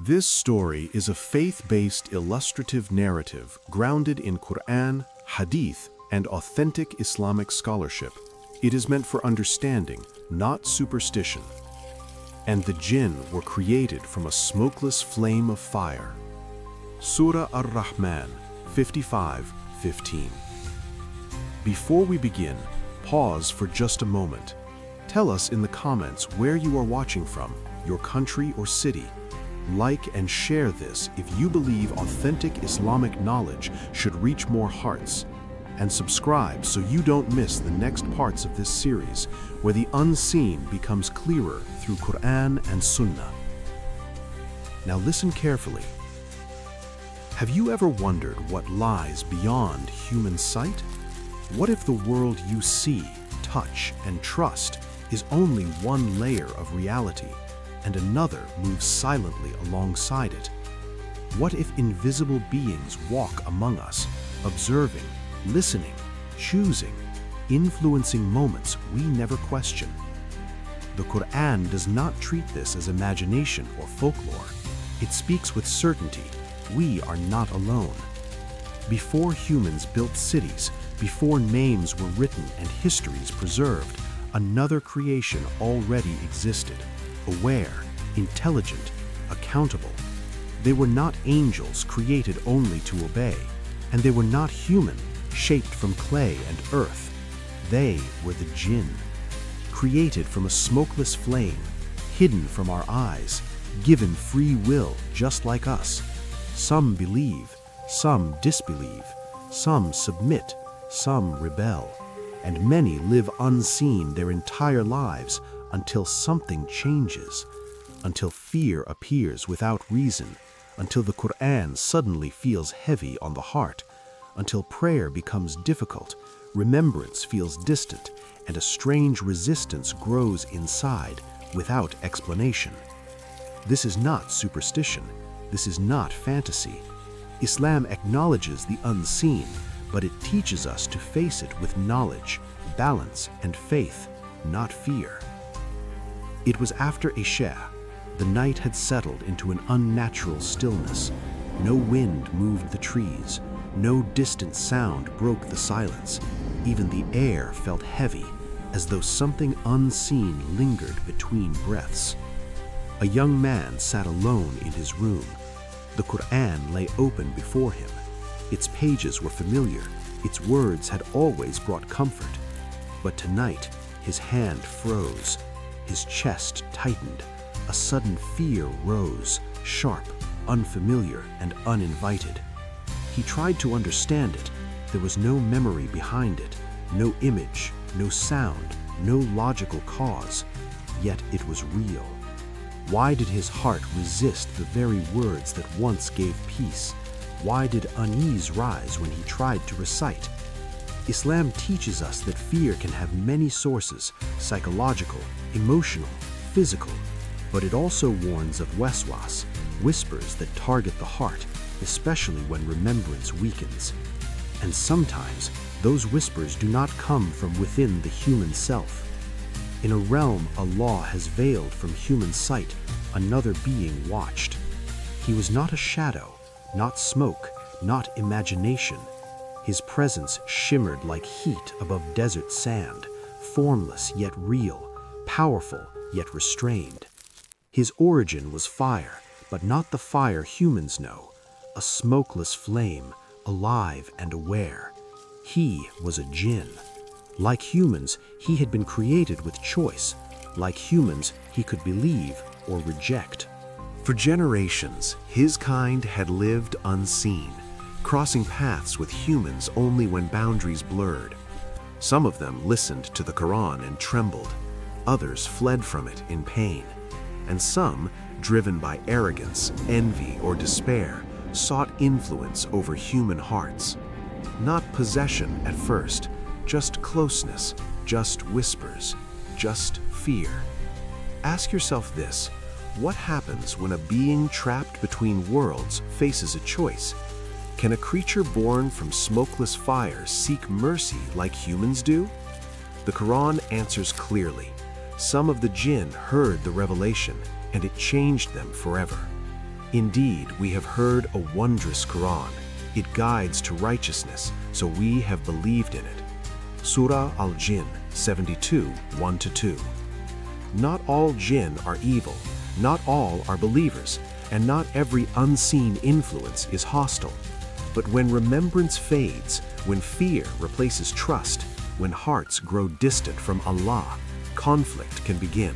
This story is a faith-based illustrative narrative grounded in Qur'an, Hadith, and authentic Islamic scholarship. It is meant for understanding, not superstition. And the jinn were created from a smokeless flame of fire. Surah Ar-Rahman 55:15. Before we begin, pause for just a moment. Tell us in the comments where you are watching from, your country or city. Like and share this if you believe authentic Islamic knowledge should reach more hearts. And subscribe so you don't miss the next parts of this series, where the unseen becomes clearer through Qur'an and Sunnah. Now listen carefully. Have you ever wondered what lies beyond human sight? What if the world you see, touch, and trust is only one layer of reality, and another moves silently alongside it? What if invisible beings walk among us, observing, listening, choosing, influencing moments we never question? The Qur'an does not treat this as imagination or folklore. It speaks with certainty. We are not alone. Before humans built cities, before names were written and histories preserved, another creation already existed, aware, intelligent, accountable. They were not angels created only to obey, and they were not human, shaped from clay and earth. They were the jinn, created from a smokeless flame, hidden from our eyes, given free will just like us. Some believe, some disbelieve, some submit, some rebel, and many live unseen their entire lives until something changes, until fear appears without reason, until the Qur'an suddenly feels heavy on the heart, until prayer becomes difficult, remembrance feels distant, and a strange resistance grows inside without explanation. This is not superstition. This is not fantasy. Islam acknowledges the unseen, but it teaches us to face it with knowledge, balance, and faith, not fear. It was after Isha. The night had settled into an unnatural stillness. No wind moved the trees. No distant sound broke the silence. Even the air felt heavy, as though something unseen lingered between breaths. A young man sat alone in his room. The Qur'an lay open before him. Its pages were familiar. Its words had always brought comfort. But tonight, his hand froze. His chest tightened. A sudden fear rose, sharp, unfamiliar, and uninvited. He tried to understand it. There was no memory behind it, no image, no sound, no logical cause. Yet it was real. Why did his heart resist the very words that once gave peace? Why did unease rise when he tried to recite? Islam teaches us that fear can have many sources, psychological, emotional, physical, but it also warns of waswas, whispers that target the heart, especially when remembrance weakens. And sometimes, those whispers do not come from within the human self. In a realm Allah has veiled from human sight, another being watched. He was not a shadow, not smoke, not imagination. His presence shimmered like heat above desert sand, formless yet real, powerful yet restrained. His origin was fire, but not the fire humans know, a smokeless flame, alive and aware. He was a jinn. Like humans, he had been created with choice. Like humans, he could believe or reject. For generations, his kind had lived unseen, crossing paths with humans only when boundaries blurred. Some of them listened to the Qur'an and trembled. Others fled from it in pain. And some, driven by arrogance, envy, or despair, sought influence over human hearts. Not possession at first, just closeness, just whispers, just fear. Ask yourself this: what happens when a being trapped between worlds faces a choice? Can a creature born from smokeless fire seek mercy like humans do? The Qur'an answers clearly. Some of the jinn heard the revelation, and it changed them forever. Indeed, we have heard a wondrous Qur'an. It guides to righteousness, so we have believed in it. Surah Al-Jinn 72, 1-2. Not all jinn are evil, not all are believers, and not every unseen influence is hostile. But when remembrance fades, when fear replaces trust, when hearts grow distant from Allah, conflict can begin.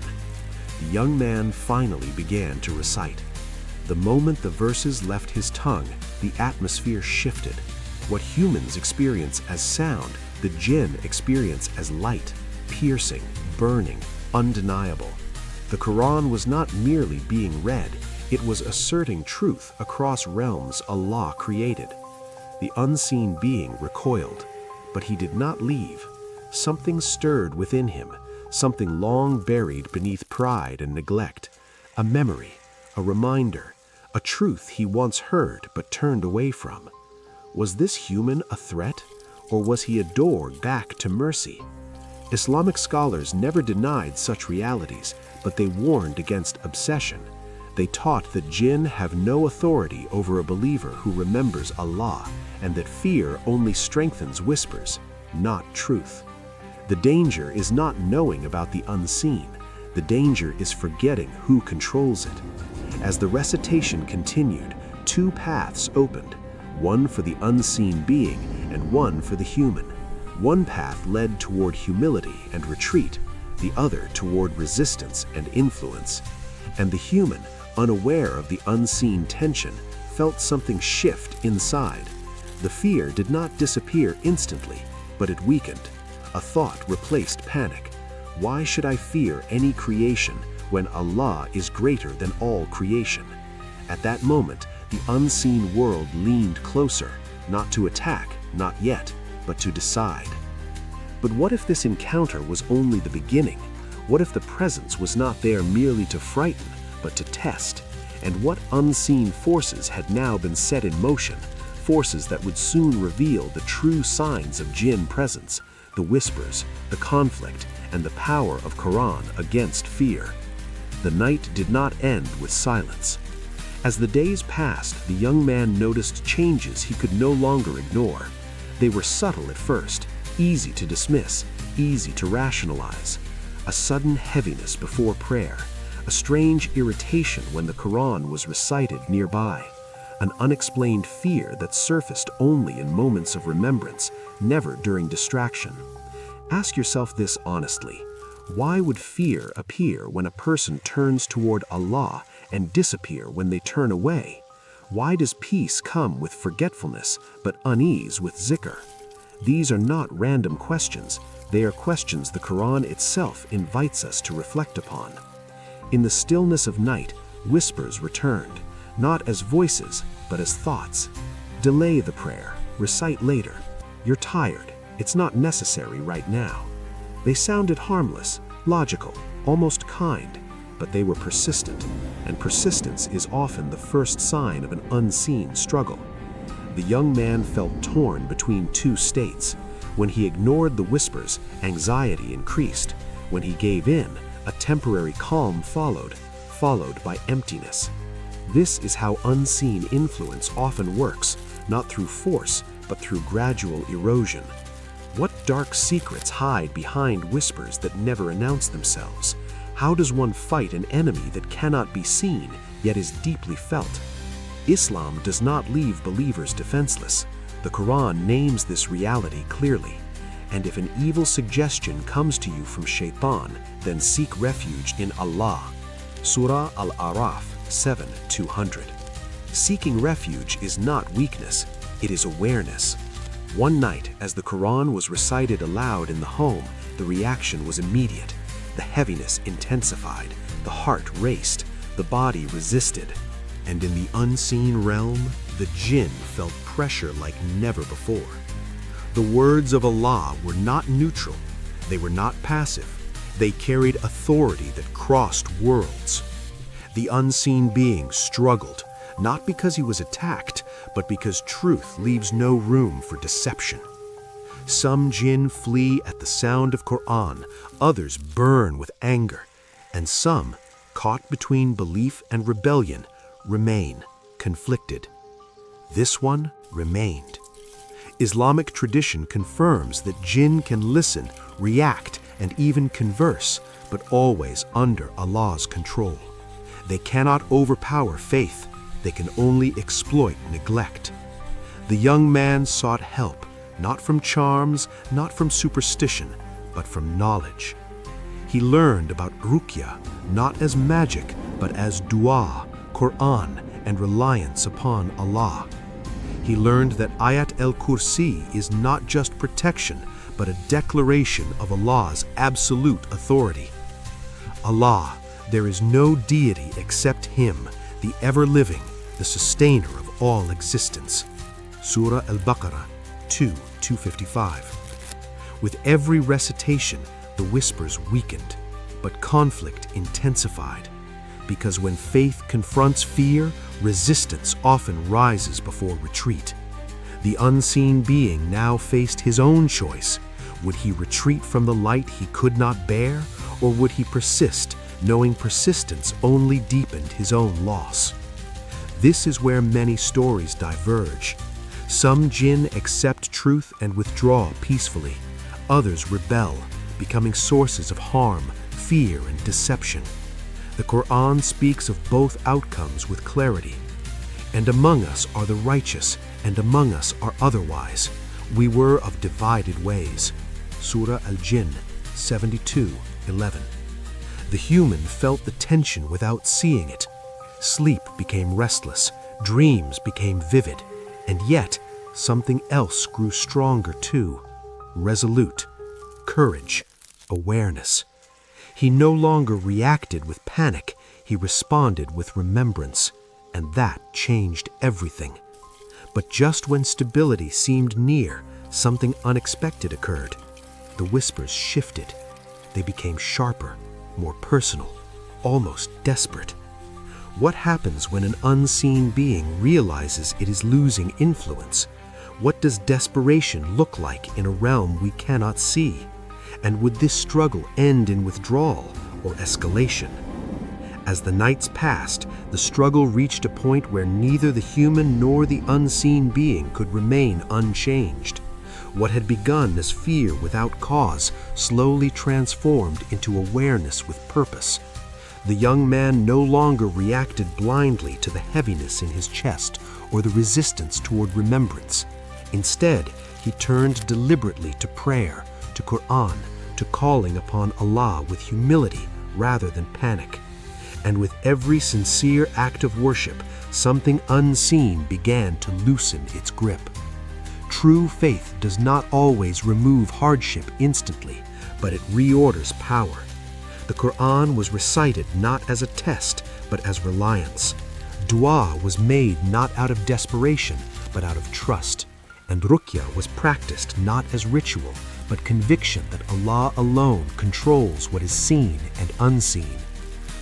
The young man finally began to recite. The moment the verses left his tongue, the atmosphere shifted. What humans experience as sound, the jinn experience as light, piercing, burning, undeniable. The Quran was not merely being read, it was asserting truth across realms Allah created. The unseen being recoiled, but he did not leave. Something stirred within him, something long buried beneath pride and neglect. A memory, a reminder, a truth he once heard but turned away from. Was this human a threat, or was he a door back to mercy? Islamic scholars never denied such realities, but they warned against obsession. They taught that jinn have no authority over a believer who remembers Allah, and that fear only strengthens whispers, not truth. The danger is not knowing about the unseen. The danger is forgetting who controls it. As the recitation continued, two paths opened, one for the unseen being and one for the human. One path led toward humility and retreat, the other toward resistance and influence. And the human, unaware of the unseen tension, felt something shift inside. The fear did not disappear instantly, but it weakened. A thought replaced panic. Why should I fear any creation when Allah is greater than all creation? At that moment, the unseen world leaned closer, not to attack, not yet, but to decide. But what if this encounter was only the beginning? What if the presence was not there merely to frighten, but to test? And what unseen forces had now been set in motion? Forces that would soon reveal the true signs of jinn presence, the whispers, the conflict, and the power of Quran against fear. The night did not end with silence. As the days passed, the young man noticed changes he could no longer ignore. They were subtle at first, easy to dismiss, easy to rationalize. A sudden heaviness before prayer, a strange irritation when the Quran was recited nearby, an unexplained fear that surfaced only in moments of remembrance, never during distraction. Ask yourself this honestly. Why would fear appear when a person turns toward Allah and disappear when they turn away? Why does peace come with forgetfulness, but unease with dhikr? These are not random questions. They are questions the Quran itself invites us to reflect upon. In the stillness of night, whispers returned, not as voices, but as thoughts. Delay the prayer, recite later. You're tired, it's not necessary right now. They sounded harmless, logical, almost kind, but they were persistent, and persistence is often the first sign of an unseen struggle. The young man felt torn between two states. When he ignored the whispers, anxiety increased. When he gave in, a temporary calm followed by emptiness. This is how unseen influence often works, not through force, but through gradual erosion. What dark secrets hide behind whispers that never announce themselves? How does one fight an enemy that cannot be seen, yet is deeply felt? Islam does not leave believers defenseless. The Quran names this reality clearly. And if an evil suggestion comes to you from Shaitan, then seek refuge in Allah. Surah Al-Araf 7:200. Seeking refuge is not weakness, it is awareness. One night, as the Quran was recited aloud in the home, the reaction was immediate. The heaviness intensified, the heart raced, the body resisted. And in the unseen realm, the jinn felt pressure like never before. The words of Allah were not neutral, they were not passive. They carried authority that crossed worlds. The unseen being struggled, not because he was attacked, but because truth leaves no room for deception. Some jinn flee at the sound of Qur'an, others burn with anger, and some, caught between belief and rebellion, remain, conflicted. This one remained. Islamic tradition confirms that jinn can listen, react, and even converse, but always under Allah's control. They cannot overpower faith, they can only exploit neglect. The young man sought help, not from charms, not from superstition, but from knowledge. He learned about ruqya, not as magic, but as dua, Qur'an, and reliance upon Allah. He learned that Ayat al-Kursi is not just protection, but a declaration of Allah's absolute authority. Allah, there is no deity except Him, the ever-living, the sustainer of all existence. Surah Al-Baqarah 2:255. With every recitation, the whispers weakened, but conflict intensified. Because when faith confronts fear, resistance often rises before retreat. The unseen being now faced his own choice. Would he retreat from the light he could not bear, or would he persist, knowing persistence only deepened his own loss? This is where many stories diverge. Some jinn accept truth and withdraw peacefully. Others rebel, becoming sources of harm, fear, and deception. The Qur'an speaks of both outcomes with clarity. And among us are the righteous, and among us are otherwise. We were of divided ways. Surah Al-Jinn 72:11. The human felt the tension without seeing it. Sleep became restless, dreams became vivid, and yet something else grew stronger too. Resolute, courage, awareness. He no longer reacted with panic, he responded with remembrance, and that changed everything. But just when stability seemed near, something unexpected occurred. The whispers shifted. They became sharper, more personal, almost desperate. What happens when an unseen being realizes it is losing influence? What does desperation look like in a realm we cannot see? And would this struggle end in withdrawal or escalation? As the nights passed, the struggle reached a point where neither the human nor the unseen being could remain unchanged. What had begun as fear without cause slowly transformed into awareness with purpose. The young man no longer reacted blindly to the heaviness in his chest or the resistance toward remembrance. Instead, he turned deliberately to prayer, to Qur'an, to calling upon Allah with humility rather than panic. And with every sincere act of worship, something unseen began to loosen its grip. True faith does not always remove hardship instantly, but it reorders power. The Qur'an was recited not as a test, but as reliance. Dua was made not out of desperation, but out of trust. And ruqya was practiced not as ritual, but conviction that Allah alone controls what is seen and unseen.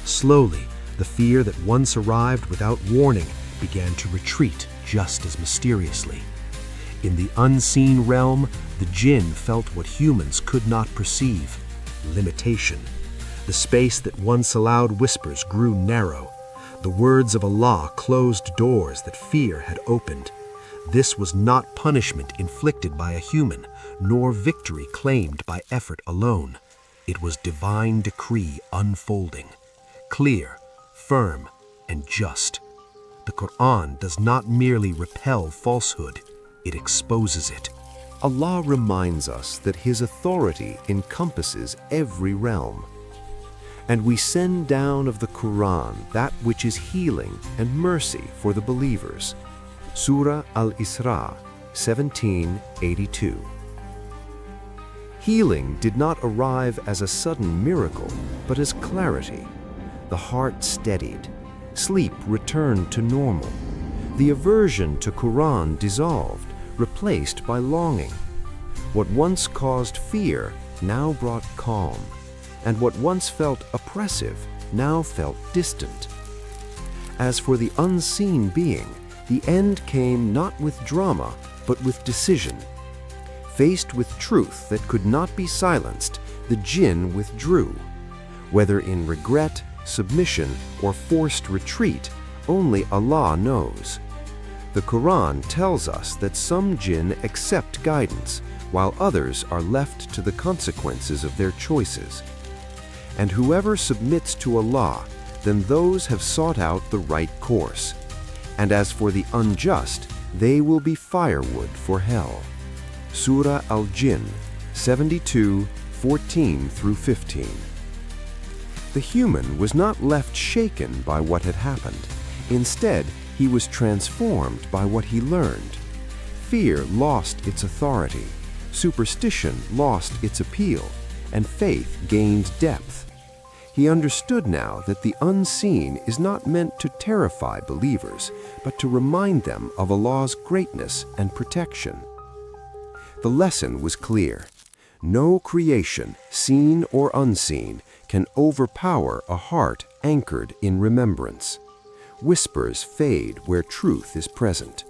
Slowly, the fear that once arrived without warning began to retreat just as mysteriously. In the unseen realm, the jinn felt what humans could not perceive: limitation. The space that once allowed whispers grew narrow. The words of Allah closed doors that fear had opened. This was not punishment inflicted by a human, nor victory claimed by effort alone. It was divine decree unfolding, clear, firm, and just. The Qur'an does not merely repel falsehood, it exposes it. Allah reminds us that His authority encompasses every realm. And we send down of the Qur'an that which is healing and mercy for the believers. Surah Al-Isra 17:82. Healing did not arrive as a sudden miracle, but as clarity. The heart steadied. Sleep returned to normal. The aversion to Qur'an dissolved, replaced by longing. What once caused fear now brought calm, and what once felt oppressive now felt distant. As for the unseen being, the end came not with drama, but with decision. Faced with truth that could not be silenced, the jinn withdrew. Whether in regret, submission, or forced retreat, only Allah knows. The Quran tells us that some jinn accept guidance, while others are left to the consequences of their choices. And whoever submits to Allah, then those have sought out the right course. And as for the unjust, they will be firewood for hell. Surah Al-Jinn, 72:14 through 15. The human was not left shaken by what had happened. Instead, he was transformed by what he learned. Fear lost its authority, superstition lost its appeal, and faith gained depth. He understood now that the unseen is not meant to terrify believers, but to remind them of Allah's greatness and protection. The lesson was clear. No creation, seen or unseen, can overpower a heart anchored in remembrance. Whispers fade where truth is present.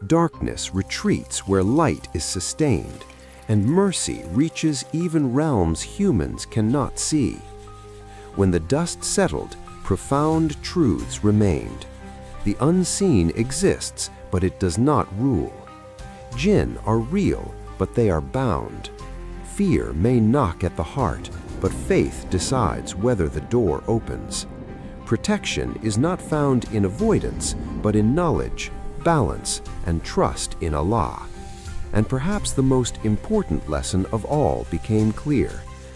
Darkness retreats where light is sustained, and mercy reaches even realms humans cannot see. When the dust settled, profound truths remained. The unseen exists, but it does not rule. Jinn are real, but they are bound. Fear may knock at the heart, but faith decides whether the door opens. Protection is not found in avoidance, but in knowledge, balance, and trust in Allah. And perhaps the most important lesson of all became clear,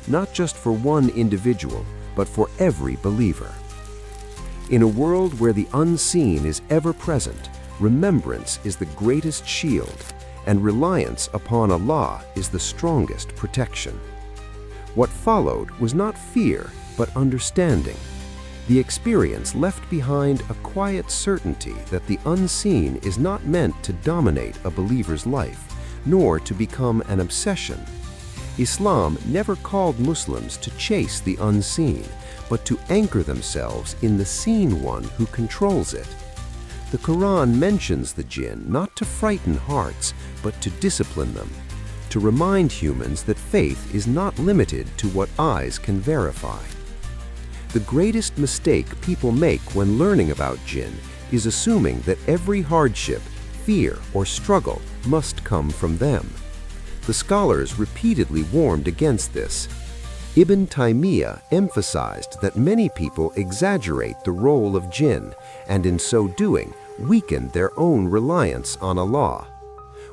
not just for one individual, but for every believer. In a world where the unseen is ever present, remembrance is the greatest shield, and reliance upon Allah is the strongest protection. What followed was not fear, but understanding. The experience left behind a quiet certainty that the unseen is not meant to dominate a believer's life, nor to become an obsession. Islam never called Muslims to chase the unseen, but to anchor themselves in the seen one who controls it. The Quran mentions the jinn not to frighten hearts, but to discipline them, to remind humans that faith is not limited to what eyes can verify. The greatest mistake people make when learning about jinn is assuming that every hardship, fear, or struggle must come from them. The scholars repeatedly warned against this. Ibn Taymiyyah emphasized that many people exaggerate the role of jinn, and in so doing, weaken their own reliance on Allah.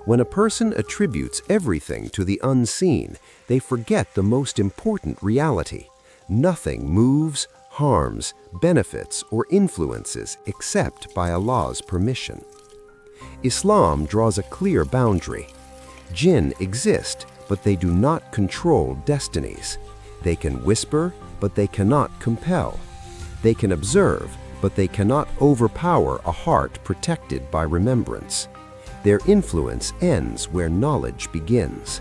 When a person attributes everything to the unseen, they forget the most important reality. Nothing moves, harms, benefits, or influences except by Allah's permission. Islam draws a clear boundary. Jinn exist, but they do not control destinies. They can whisper, but they cannot compel. They can observe, but they cannot overpower a heart protected by remembrance. Their influence ends where knowledge begins.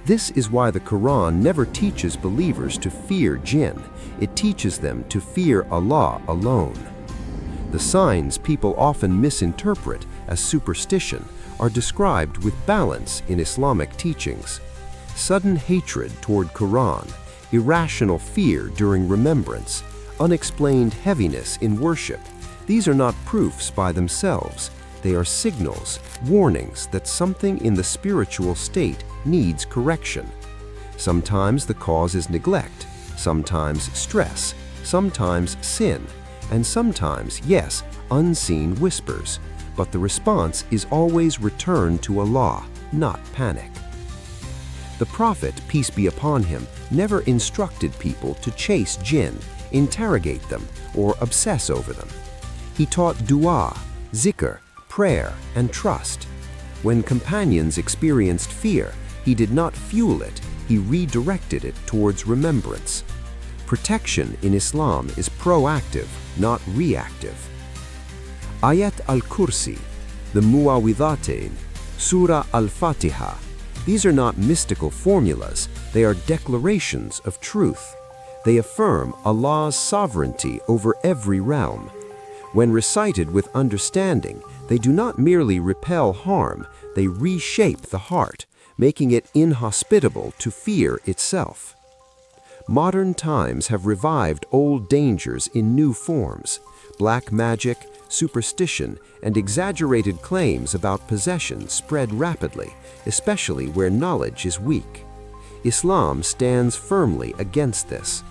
This is why the Quran never teaches believers to fear jinn. It teaches them to fear Allah alone. The signs people often misinterpret as superstition are described with balance in Islamic teachings. Sudden hatred toward Qur'an, irrational fear during remembrance, unexplained heaviness in worship. These are not proofs by themselves. They are signals, warnings that something in the spiritual state needs correction. Sometimes the cause is neglect, sometimes stress, sometimes sin, and sometimes, yes, unseen whispers. But the response is always return to Allah, not panic. The Prophet, peace be upon him, never instructed people to chase jinn, interrogate them, or obsess over them. He taught dua, dhikr, prayer, and trust. When companions experienced fear, he did not fuel it, he redirected it towards remembrance. Protection in Islam is proactive, not reactive. Ayat al-Kursi, the Muawwidhatain, Surah Al-Fatiha. These are not mystical formulas, they are declarations of truth. They affirm Allah's sovereignty over every realm. When recited with understanding, they do not merely repel harm, they reshape the heart, making it inhospitable to fear itself. Modern times have revived old dangers in new forms. Black magic, superstition, and exaggerated claims about possession spread rapidly, especially where knowledge is weak. Islam stands firmly against this.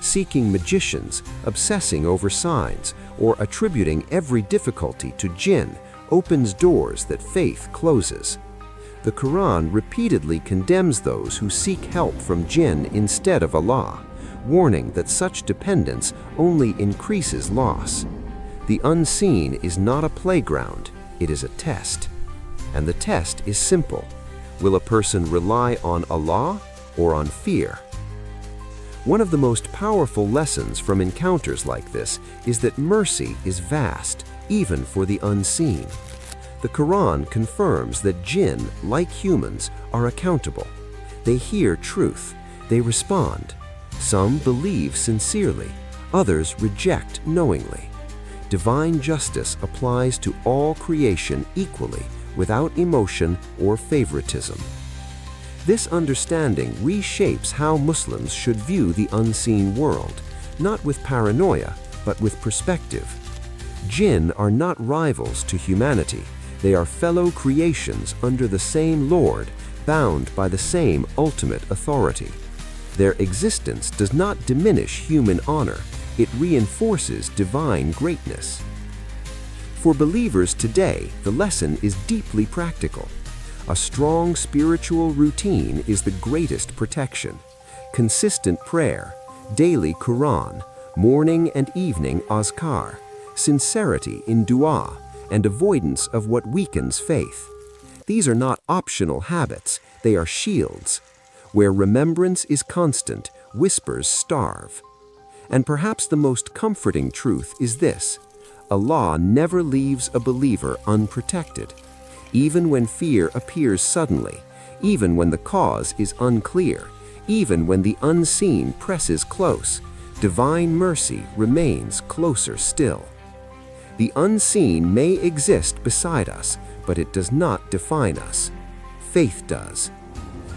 Seeking magicians, obsessing over signs, or attributing every difficulty to jinn opens doors that faith closes. The Qur'an repeatedly condemns those who seek help from jinn instead of Allah, warning that such dependence only increases loss. The unseen is not a playground, it is a test. And the test is simple. Will a person rely on Allah or on fear? One of the most powerful lessons from encounters like this is that mercy is vast, even for the unseen. The Quran confirms that jinn, like humans, are accountable. They hear truth, they respond. Some believe sincerely, others reject knowingly. Divine justice applies to all creation equally, without emotion or favoritism. This understanding reshapes how Muslims should view the unseen world, not with paranoia, but with perspective. Jinn are not rivals to humanity. They are fellow creations under the same Lord, bound by the same ultimate authority. Their existence does not diminish human honor, it reinforces divine greatness. For believers today, the lesson is deeply practical. A strong spiritual routine is the greatest protection. Consistent prayer, daily Quran, morning and evening azkar, sincerity in dua, and avoidance of what weakens faith. These are not optional habits, they are shields. Where remembrance is constant, whispers starve. And perhaps the most comforting truth is this: Allah never leaves a believer unprotected. Even when fear appears suddenly, even when the cause is unclear, even when the unseen presses close, divine mercy remains closer still. The unseen may exist beside us, but it does not define us. Faith does.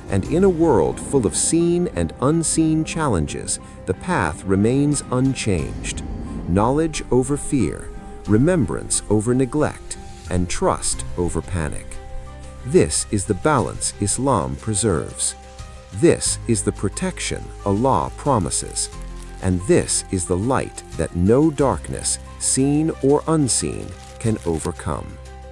And in a world full of seen and unseen challenges, the path remains unchanged. Knowledge over fear, remembrance over neglect, and trust over panic. This is the balance Islam preserves. This is the protection Allah promises. And this is the light that no darkness, seen or unseen, can overcome.